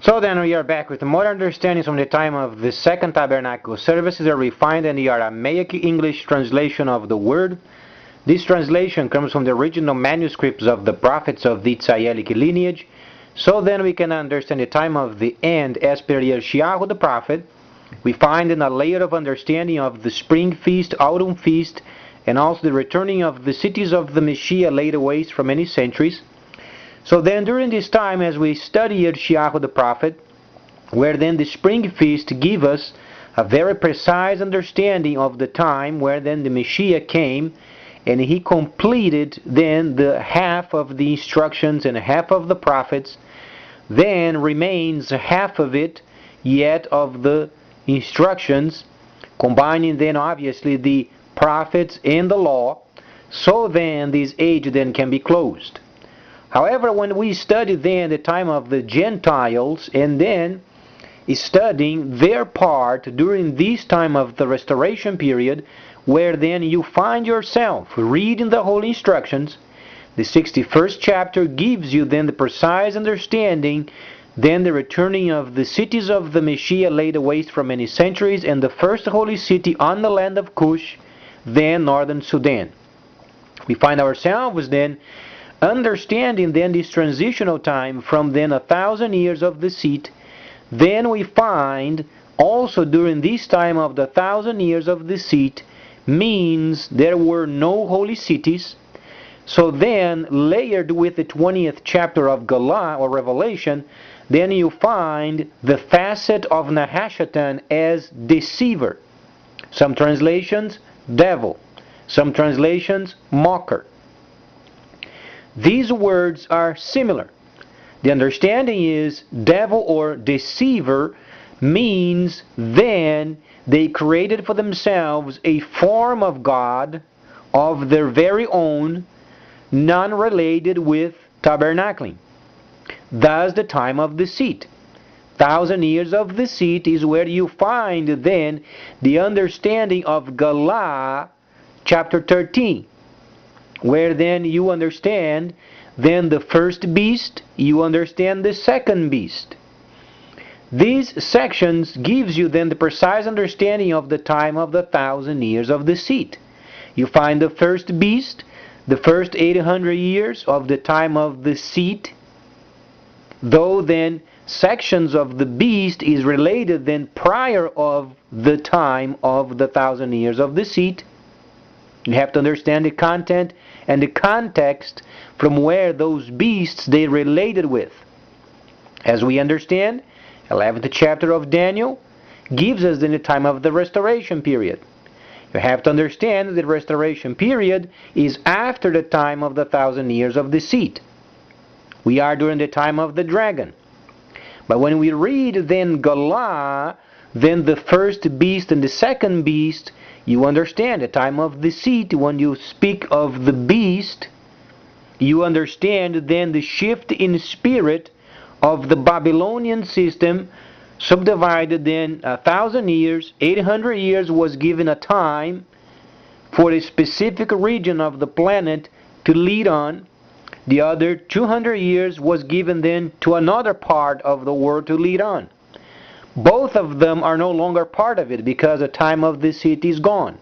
So then we are back with more understandings from the time of the second tabernacle services are refined in the Aramaic English translation of the word. This translation comes from the original manuscripts of the prophets of the Tzayelic lineage. So then we can understand the time of the end as per Yeshayahu the prophet. We find in a layer of understanding of the spring feast, autumn feast, and also the returning of the cities of the Messiah laid waste for many centuries. So then during this time, as we study Yeshayahu the prophet, where then the spring feast give us a very precise understanding of the time where then the Messiah came, and he completed then the half of the instructions and half of the prophets, then remains half of it yet of the instructions, combining then obviously the prophets and the law, so then this age then can be closed. However, when we study then the time of the Gentiles and then studying their part during this time of the restoration period, where then you find yourself reading the Holy Instructions, the 61st chapter gives you then the precise understanding, then the returning of the cities of the Messiah laid waste for many centuries, and the first holy city on the land of Cush, then northern Sudan. We find ourselves then understanding then this transitional time from then 1,000 years of deceit. Then we find also during this time of the 1,000 years of deceit means there were no holy cities. So then layered with the 20th chapter of Gelah or Revelation, then you find the facet of Nahashatan as deceiver. Some translations devil, some translations mocker. These words are similar. The understanding is devil or deceiver means then they created for themselves a form of God of their very own, non-related with tabernacling. Thus the time of deceit. 1,000 years of deceit is where you find then the understanding of Gelah chapter 13. Where then you understand then the first beast, you understand the second beast. These sections gives you then the precise understanding of the time of the 1,000 years of deceit. You find the first beast, the first 800 years of the time of deceit, though then sections of the beast is related then prior of the time of the 1,000 years of deceit. You have to understand the content and the context from where those beasts they related with. As we understand, 11th chapter of Daniel gives us then the time of the restoration period. You have to understand that the restoration period is after the time of the 1,000 years of deceit. We are during the time of the dragon. But when we read then Gelah, then the first beast and the second beast, you understand the time of deceit. When you speak of the beast, you understand then the shift in spirit of the Babylonian system, subdivided then 1,000 years, 800 years was given a time for a specific region of the planet to lead on. The other 200 years was given then to another part of the world to lead on. Both of them are no longer part of it because the time of deceit is gone.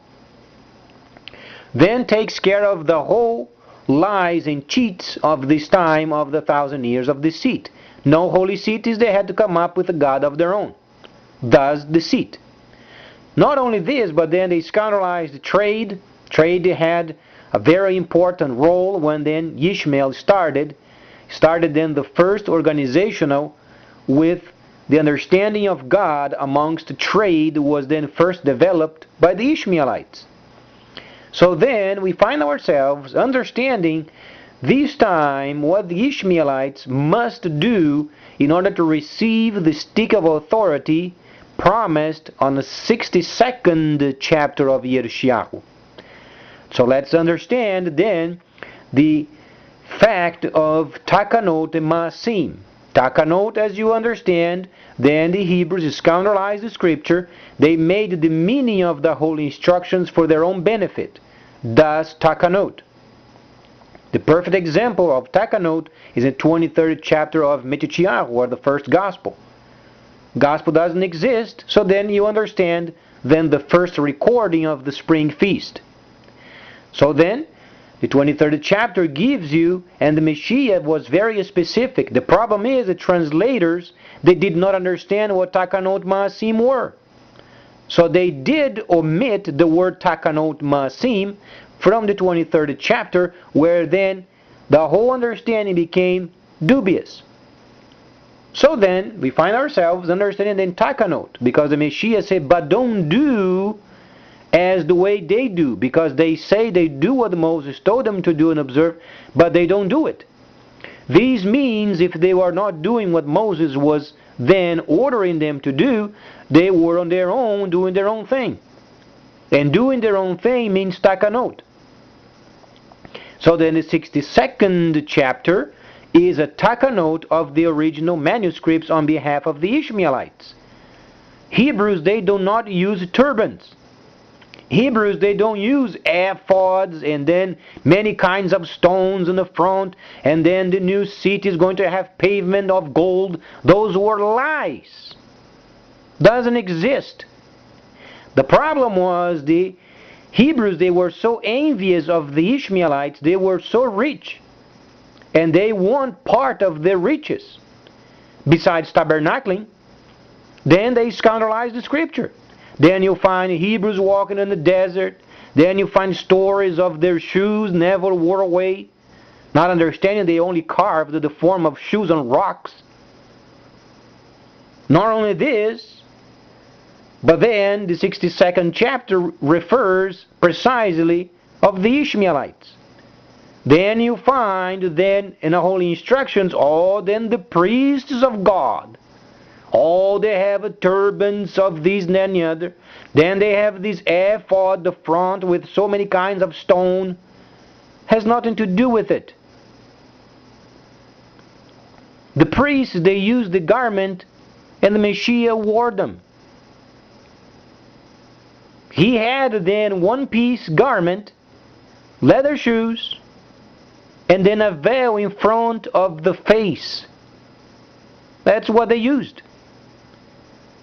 Then takes care of the whole lies and cheats of this time of the 1,000 years of deceit. No holy cities, they had to come up with a god of their own. Thus deceit. Not only this, but then they scandalized trade. Trade had a very important role when then Ishmael started then the first organizational with the understanding of God amongst trade was then first developed by the Ishmaelites. So then we find ourselves understanding this time what the Ishmaelites must do in order to receive the stick of authority promised on the 62nd chapter of Yeshayahu. So let's understand then the fact of Takanot and Maasim. Takanot, as you understand, then the Hebrews scandalized the scripture. They made the meaning of the holy instructions for their own benefit. Thus, Takanot. The perfect example of Takanot is in the 23rd chapter of Yeshayahu, or the first gospel. Gospel doesn't exist, so then you understand then the first recording of the spring feast. So then, the 23rd chapter gives you, and the Messiah was very specific. The problem is the translators, they did not understand what takanot maasim were. So they did omit the word takanot maasim from the 23rd chapter, where then the whole understanding became dubious. So then, we find ourselves understanding the takanot, because the Messiah said, but don't do as the way they do, because they say they do what Moses told them to do and observe, but they don't do it. These means if they were not doing what Moses was then ordering them to do, they were on their own doing their own thing. And doing their own thing means takanot. So then the 62nd chapter is a takanot of the original manuscripts on behalf of the Ishmaelites. Hebrews, they do not use turbans. Hebrews, they don't use ephods and then many kinds of stones in the front, and then the new city is going to have pavement of gold. Those were lies. Doesn't exist. The problem was the Hebrews, they were so envious of the Ishmaelites, they were so rich, and they want part of their riches. Besides tabernacling, then they scandalized the scripture. Then you find Hebrews walking in the desert. Then you find stories of their shoes never wore away. Not understanding they only carved the form of shoes on rocks. Not only this, but then the 62nd chapter refers precisely of the Ishmaelites. Then you find then in the holy instructions, then the priests of God. They have turbans of these and any other. Then they have this ephod, the front with so many kinds of stone. Has nothing to do with it. The priests, they used the garment, and the Messiah wore them. He had then one-piece garment, leather shoes, and then a veil in front of the face. That's what they used.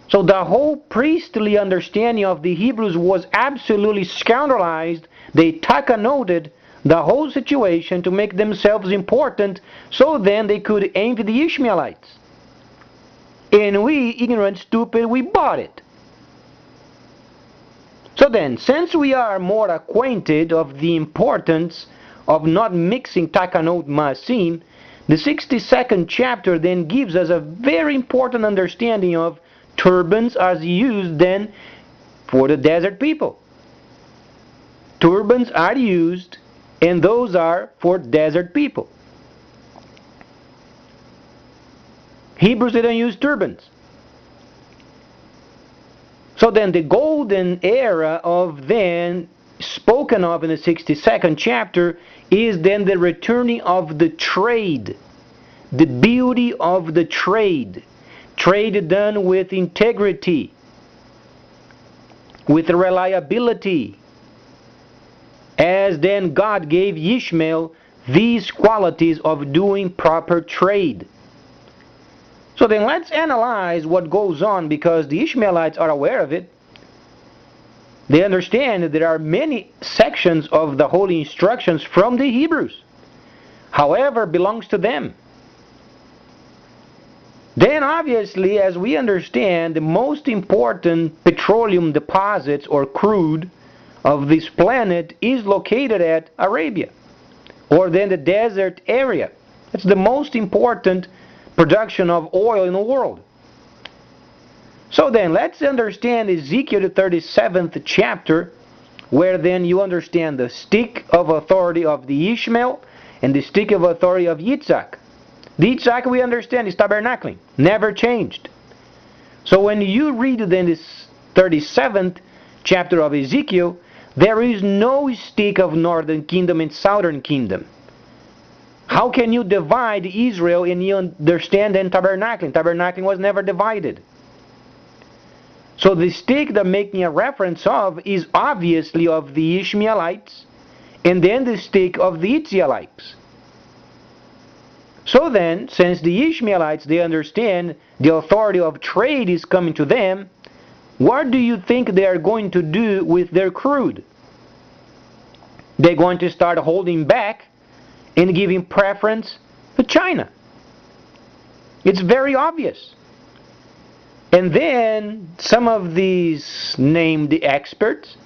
So the whole priestly understanding of the Hebrews was absolutely scandalized. They takanoted the whole situation to make themselves important, so then they could envy the Ishmaelites. And we, ignorant, stupid, we bought it. So then, since we are more acquainted of the importance of not mixing takanot maasim, the 62nd chapter then gives us a very important understanding of turbans as used then for the desert people. Turbans are used, and those are for desert people. Hebrews, they don't use turbans. So then the golden era of then spoken of in the 62nd chapter is then the returning of the trade, the beauty of the trade. Trade done with integrity, with reliability, as then God gave Ishmael these qualities of doing proper trade. So then let's analyze what goes on, because the Ishmaelites are aware of it. They understand that there are many sections of the holy instructions from the Hebrews. However, belongs to them. Then obviously, as we understand, the most important petroleum deposits or crude of this planet is located at Arabia, or then the desert area. It's the most important production of oil in the world. So then, let's understand Ezekiel the 37th chapter, where then you understand the stick of authority of the Ishmael and the stick of authority of Yitzhak. The Yitzhak, we understand, is tabernacling, never changed. So when you read then this 37th chapter of Ezekiel, there is no stick of northern kingdom and southern kingdom. How can you divide Israel and you understand then tabernacling? Tabernacling was never divided. So the stick they're making a reference of is obviously of the Ishmaelites, and then the stick of the Israelites. So then, since the Ishmaelites, they understand the authority of trade is coming to them, what do you think they are going to do with their crude? They're going to start holding back and giving preference to China. It's very obvious. And then some of these named experts,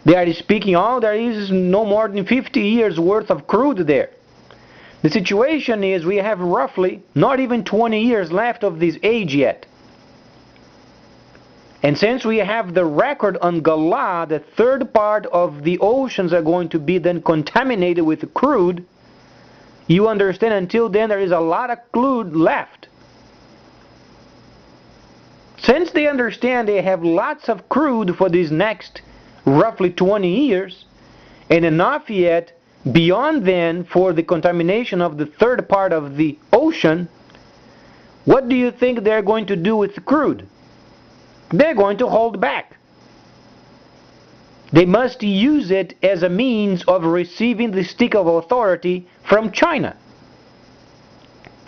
they are speaking, oh, there is no more than 50 years worth of crude there. The situation is we have roughly not even 20 years left of this age yet. And since we have the record on Gelah, the third part of the oceans are going to be then contaminated with crude, you understand until then there is a lot of crude left. Since they understand they have lots of crude for these next roughly 20 years, and enough yet beyond then for the contamination of the third part of the ocean, what do you think they're going to do with the crude? They're going to hold back. They must use it as a means of receiving the stick of authority from China.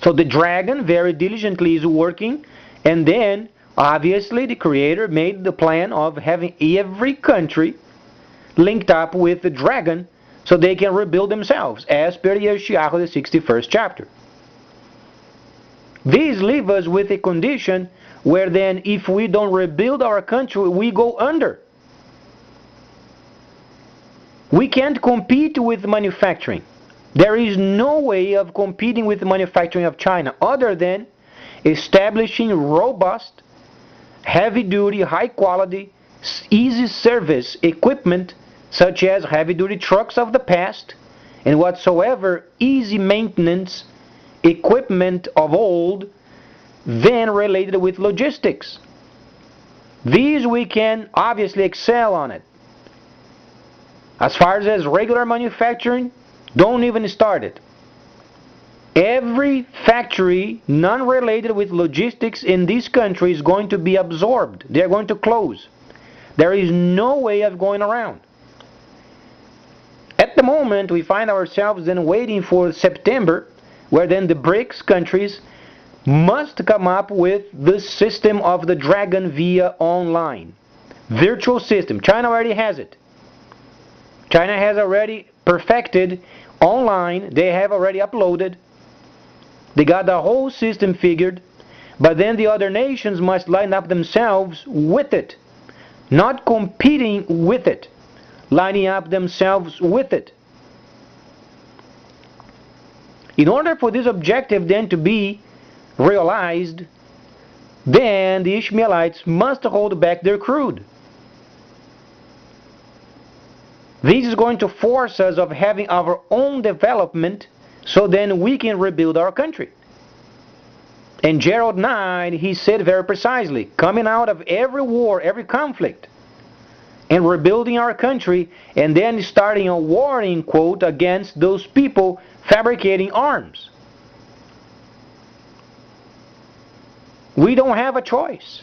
So the dragon very diligently is working, and then obviously the Creator made the plan of having every country linked up with the dragon so they can rebuild themselves, as per Yeshayahu, the 61st chapter. These leave us with a condition where then if we don't rebuild our country, we go under. We can't compete with manufacturing. There is no way of competing with the manufacturing of China other than establishing robust, heavy-duty, high-quality, easy service equipment such as heavy-duty trucks of the past and whatsoever easy maintenance equipment of old, then related with logistics. These we can obviously excel on it. As far as regular manufacturing, don't even start it. Every factory non-related with logistics in this country is going to be absorbed. They're going to close. There is no way of going around. At the moment, we find ourselves then waiting for September, where then the BRICS countries must come up with the system of the dragon via online. Virtual system. China already has it. China has already perfected online. They have already uploaded. They got the whole system figured. But then the other nations must line up themselves with it. Not competing with it. Lining up themselves with it. In order for this objective then to be realized, then the Ishmaelites must hold back their crude. This is going to force us of having our own development so then we can rebuild our country. In Gerald 9, he said very precisely, coming out of every war, every conflict, and rebuilding our country, and then starting a warning quote against those people fabricating arms. We don't have a choice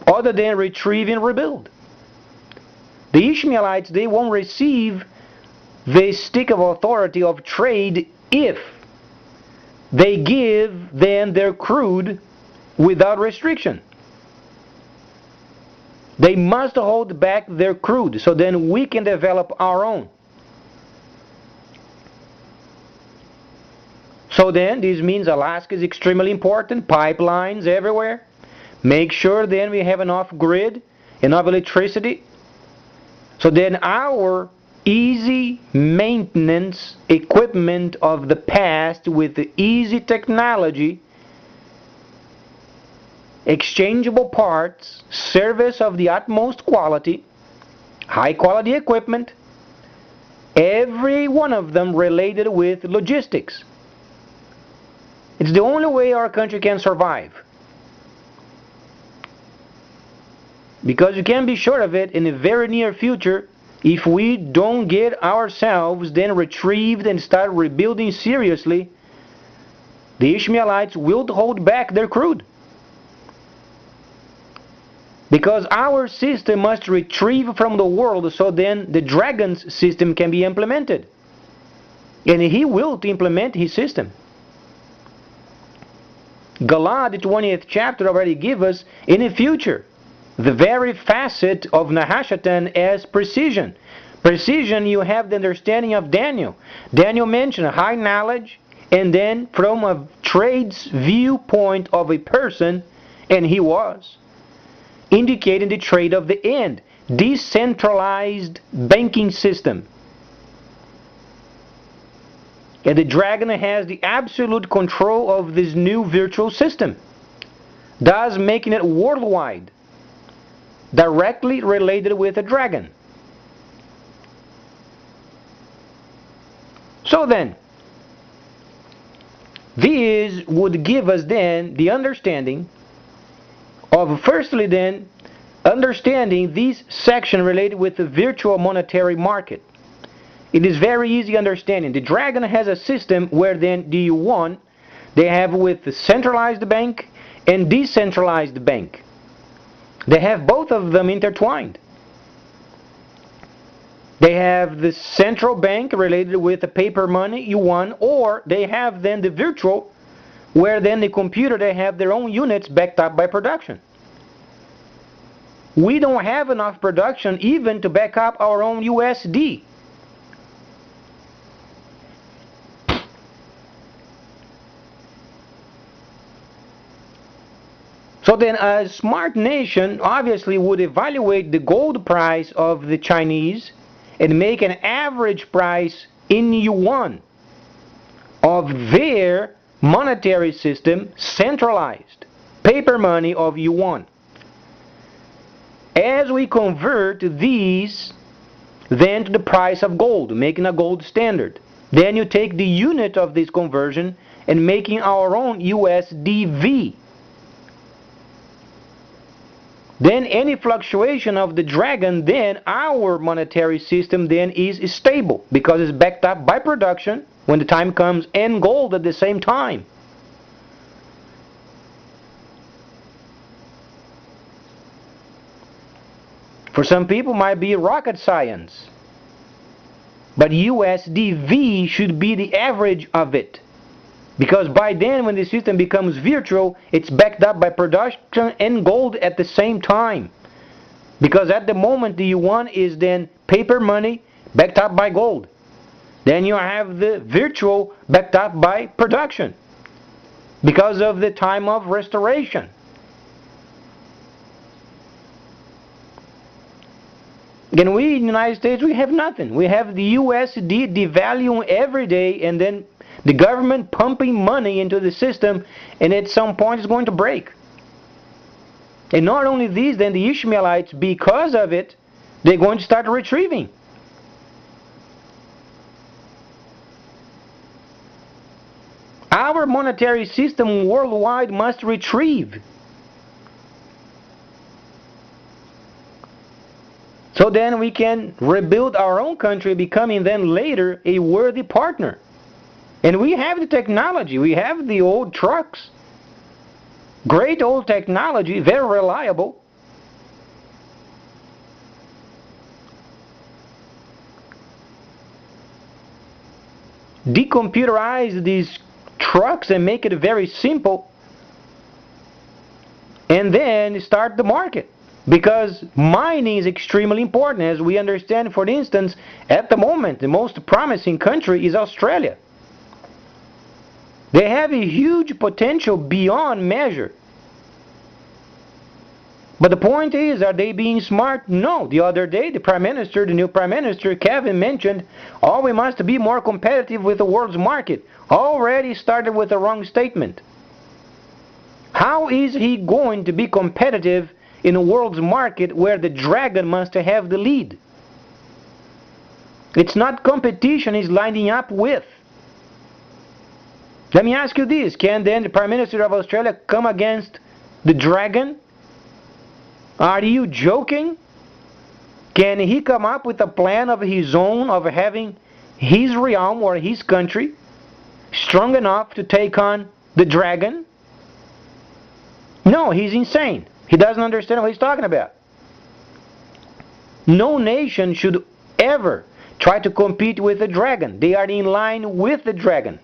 other than retrieve and rebuild. The Ishmaelites, they won't receive the stick of authority of trade if they give then their crude without restriction. They must hold back their crude so then we can develop our own. So then this means Alaska is extremely important, pipelines everywhere. Make sure then we have enough grid, enough electricity. So then our easy maintenance equipment of the past with the easy technology, exchangeable parts, service of the utmost quality, high quality equipment, every one of them related with logistics. It's the only way our country can survive. Because you can be sure of it, in the very near future, if we don't get ourselves then retrieved and start rebuilding seriously, the Ishmaelites will hold back their crude. Because our system must retrieve from the world so then the dragon's system can be implemented. And he will implement his system. Gelah, the 20th chapter, already give us in the future the very facet of Nahashatan as precision. Precision, you have the understanding of Daniel. Daniel mentioned high knowledge, and then from a trade's viewpoint of a person, and he was, indicating the trade of the end. Decentralized banking system. And the dragon has the absolute control of this new virtual system, thus making it worldwide, directly related with the dragon. So then, these would give us then the understanding of, firstly then, understanding this section related with the virtual monetary market. It is very easy understanding. The dragon has a system where then the yuan, they have with the centralized bank and decentralized bank. They have both of them intertwined. They have the central bank related with the paper money, yuan, or they have then the virtual, where then the computer, they have their own units backed up by production. We don't have enough production even to back up our own USD. So then a smart nation obviously would evaluate the gold price of the Chinese and make an average price in yuan of their monetary system, centralized paper money of yuan. As we convert these then to the price of gold, making a gold standard, then you take the unit of this conversion and making our own USDV. Then any fluctuation of the dragon, then our monetary system then is stable because it's backed up by production when the time comes and gold at the same time. For some people it might be rocket science, but USDV should be the average of it. Because by then, when the system becomes virtual, it's backed up by production and gold at the same time. Because at the moment, the yuan is then paper money backed up by gold. Then you have the virtual backed up by production. Because of the time of restoration. Again, we in the United States, we have nothing. We have the USD devaluing every day, and then the government pumping money into the system, and at some point it's going to break. And not only these, then the Ishmaelites, because of it, they're going to start retrieving. Our monetary system worldwide must retrieve. So then we can rebuild our own country, becoming then later a worthy partner. And we have the technology, we have the old trucks. Great old technology, very reliable. Decomputerize these trucks and make it very simple. And then start the market. Because mining is extremely important, as we understand. For instance, at the moment, the most promising country is Australia. They have a huge potential beyond measure. But the point is, are they being smart? No. The other day, the new Prime Minister, Kevin, mentioned, oh, we must be more competitive with the world's market. Already started with the wrong statement. How is he going to be competitive in the world's market where the dragon must have the lead? It's not competition he's lining up with. Let me ask you this, can then the Prime Minister of Australia come against the dragon? Are you joking? Can he come up with a plan of his own of having his realm or his country strong enough to take on the dragon? No, he's insane. He doesn't understand what he's talking about. No nation should ever try to compete with the dragon. They are in line with the dragon.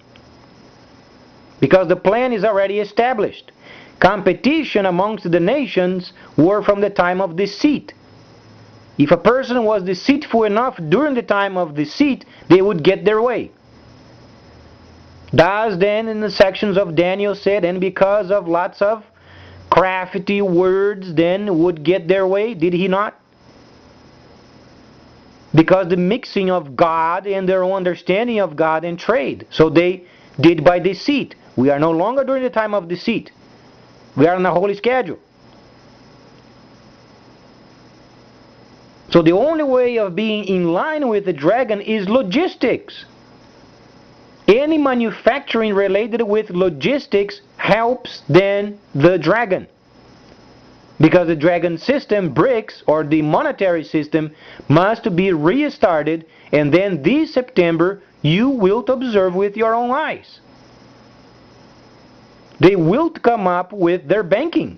because the plan is already established. Competition amongst the nations were from the time of deceit. If a person was deceitful enough during the time of deceit, they would get their way. Thus then in the sections of Daniel said, and because of lots of crafty words then would get their way, did he not? Because the mixing of God and their own understanding of God and trade. So they did by deceit. We are no longer during the time of deceit. We are on a holy schedule. So the only way of being in line with the dragon is logistics. Any manufacturing related with logistics helps then the dragon. Because the dragon system, BRICS, or the monetary system, must be restarted, and then this September you will observe with your own eyes. They will come up with their banking.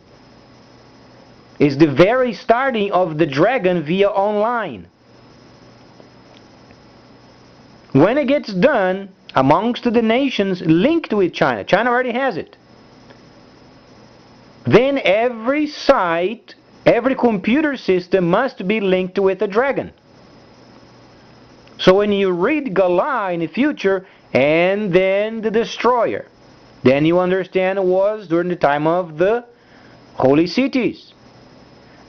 It's the very starting of the dragon via online. When it gets done amongst the nations linked with China, China already has it, then every site, every computer system must be linked with a dragon. So when you read Gelah in the future, and then the destroyer, then you understand it was during the time of the holy cities.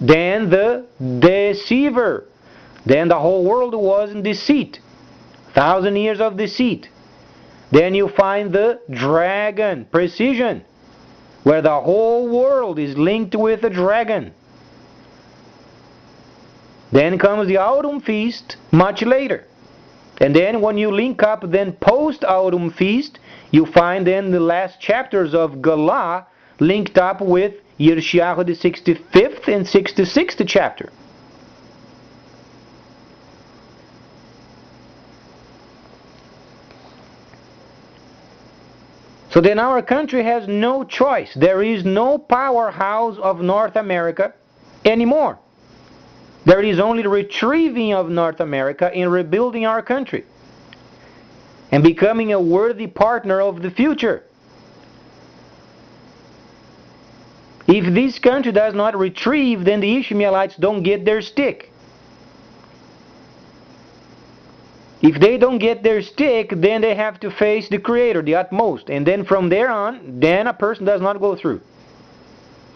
Then the deceiver. Then the whole world was in deceit. 1,000 years of deceit. Then you find the dragon, precision, where the whole world is linked with a dragon. Then comes the autumn feast much later. And then when you link up then post-autumn feast, you find then the last chapters of Gelah linked up with Yeshayahu the 65th and 66th chapter. So then our country has no choice. There is no powerhouse of North America anymore. There is only the retrieving of North America in rebuilding our country and becoming a worthy partner of the future. If this country does not retrieve, then the Ishmaelites don't get their stick. If they don't get their stick, then they have to face the Creator, the utmost. And then from there on, then a person does not go through.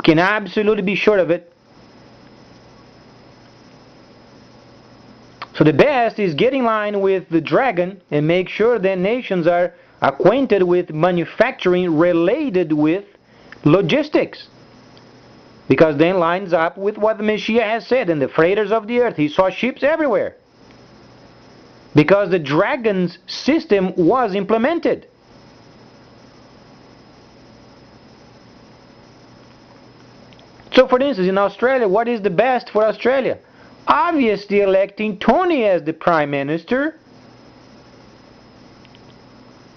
Can absolutely be sure of it. So the best is get in line with the dragon and make sure that nations are acquainted with manufacturing related with logistics. Because then lines up with what the Messiah has said, and the freighters of the earth, he saw ships everywhere. Because the dragon's system was implemented. So for instance, in Australia, what is the best for Australia? Obviously electing Tony as the Prime Minister.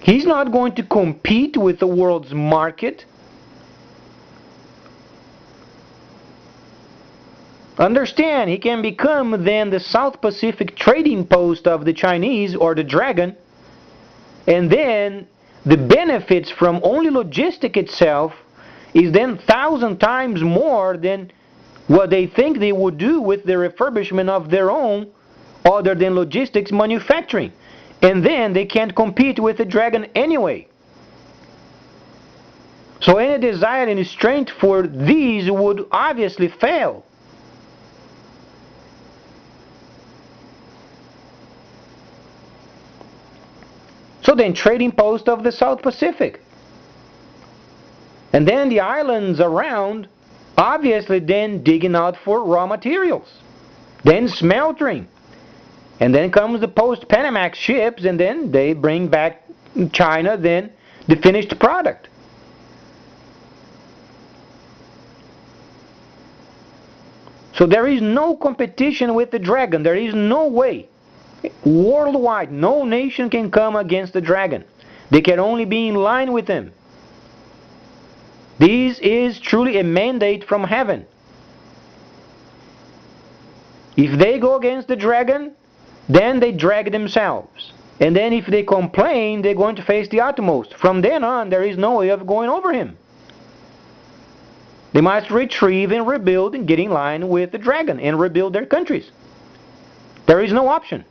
He's not going to compete with the world's market. Understand, he can become then the South Pacific trading post of the Chinese or the dragon, and then the benefits from only logistic itself is then 1,000 times more than what they think they would do with the refurbishment of their own other than logistics manufacturing. And then they can't compete with the dragon anyway. So any desire and strength for these would obviously fail. So then trading post of the South Pacific. And then the islands around, obviously then digging out for raw materials. Then smeltering. And then comes the post-Panamax ships, and then they bring back China then the finished product. So there is no competition with the dragon. There is no way. Worldwide, no nation can come against the dragon. They can only be in line with him. This is truly a mandate from heaven. If they go against the dragon, then they drag themselves. And then if they complain, they're going to face the utmost. From then on, there is no way of going over him. They must retrieve and rebuild and get in line with the dragon and rebuild their countries. There is no option.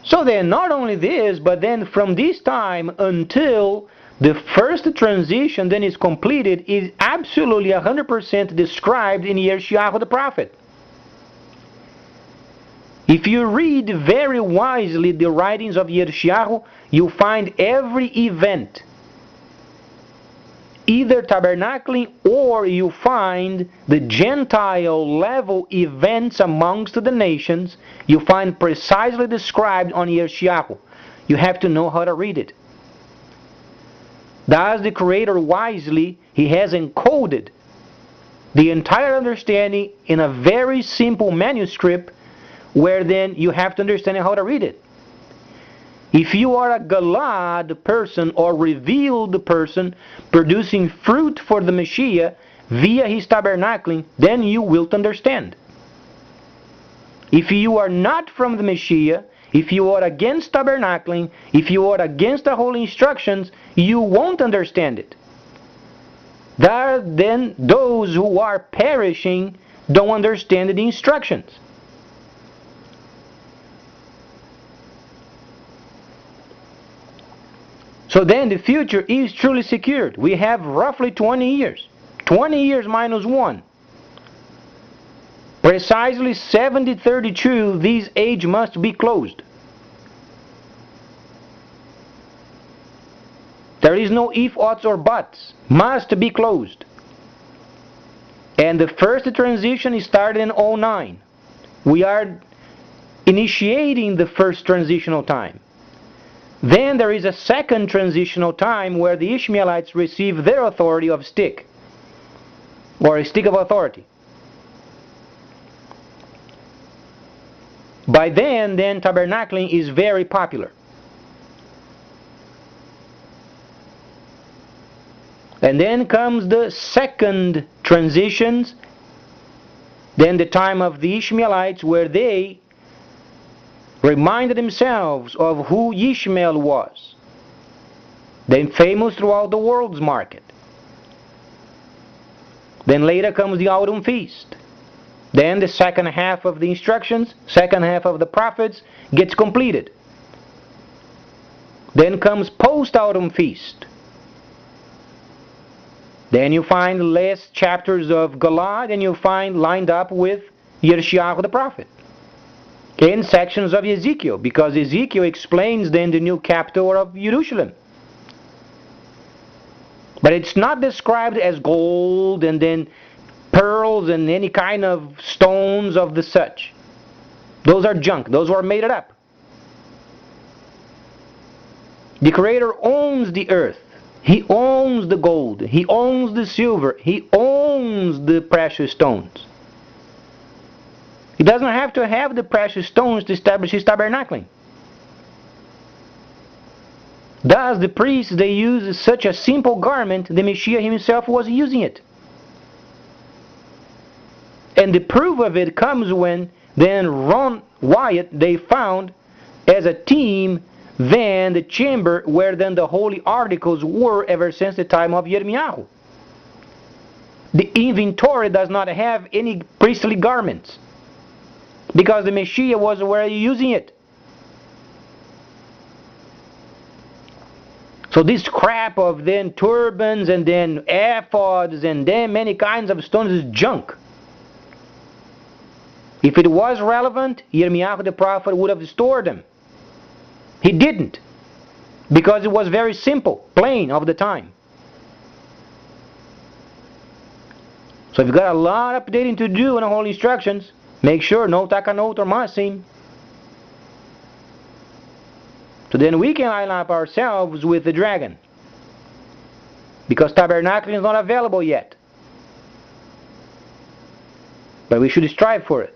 So then, not only this, but then from this time until the first transition then is completed is absolutely 100% described in Yeshayahu the prophet. If you read very wisely the writings of Yeshayahu, you find every event, either tabernacling or you find the Gentile level events amongst the nations, you find precisely described on Yeshayahu. You have to know how to read it. Thus the Creator wisely, He has encoded the entire understanding in a very simple manuscript where then you have to understand how to read it. If you are a Gelah person or revealed person producing fruit for the Messiah via his tabernacling, then you will understand. If you are not from the Messiah, if you are against tabernacling, if you are against the holy instructions, you won't understand it. Then those who are perishing don't understand the instructions. So then the future is truly secured. We have roughly 20 years. 20 years minus 1. Precisely 7032, this age must be closed. There is no if, oughts, or buts. Must be closed. And the first transition started in 09. We are initiating the first transitional time. Then there is a second transitional time where the Ishmaelites receive their authority of stick, or a stick of authority. By then tabernacling is very popular. And then comes the second transitions, then the time of the Ishmaelites where they reminded themselves of who Ishmael was, then famous throughout the world's market. Then later comes the autumn feast. Then the second half of the instructions, second half of the prophets gets completed. Then comes post-autumn feast. Then you find the last chapters of Gelah, then you find lined up with Yeshayahu the prophet. In sections of Ezekiel, because Ezekiel explains then the new capital of Jerusalem. But it's not described as gold and then pearls and any kind of stones of the such. Those are junk. Those were made up. The Creator owns the earth. He owns the gold. He owns the silver. He owns the precious stones. He doesn't have to have the precious stones to establish his tabernacling. Thus, the priests, they use such a simple garment, the Messiah himself was using it. And the proof of it comes when then Ron Wyatt, they found as a team then the chamber where then the holy articles were ever since the time of Yirmiyahu. The inventory does not have any priestly garments, because the Messiah was already using it. So this crap of then turbans and then ephods and then many kinds of stones is junk. If it was relevant, Yirmiyahu the prophet would have stored them. He didn't, because it was very simple, plain of the time. So if you've got a lot of updating to do in the holy instructions, make sure no takanot or masim. So then we can line up ourselves with the dragon, because tabernacling is not available yet. But we should strive for it.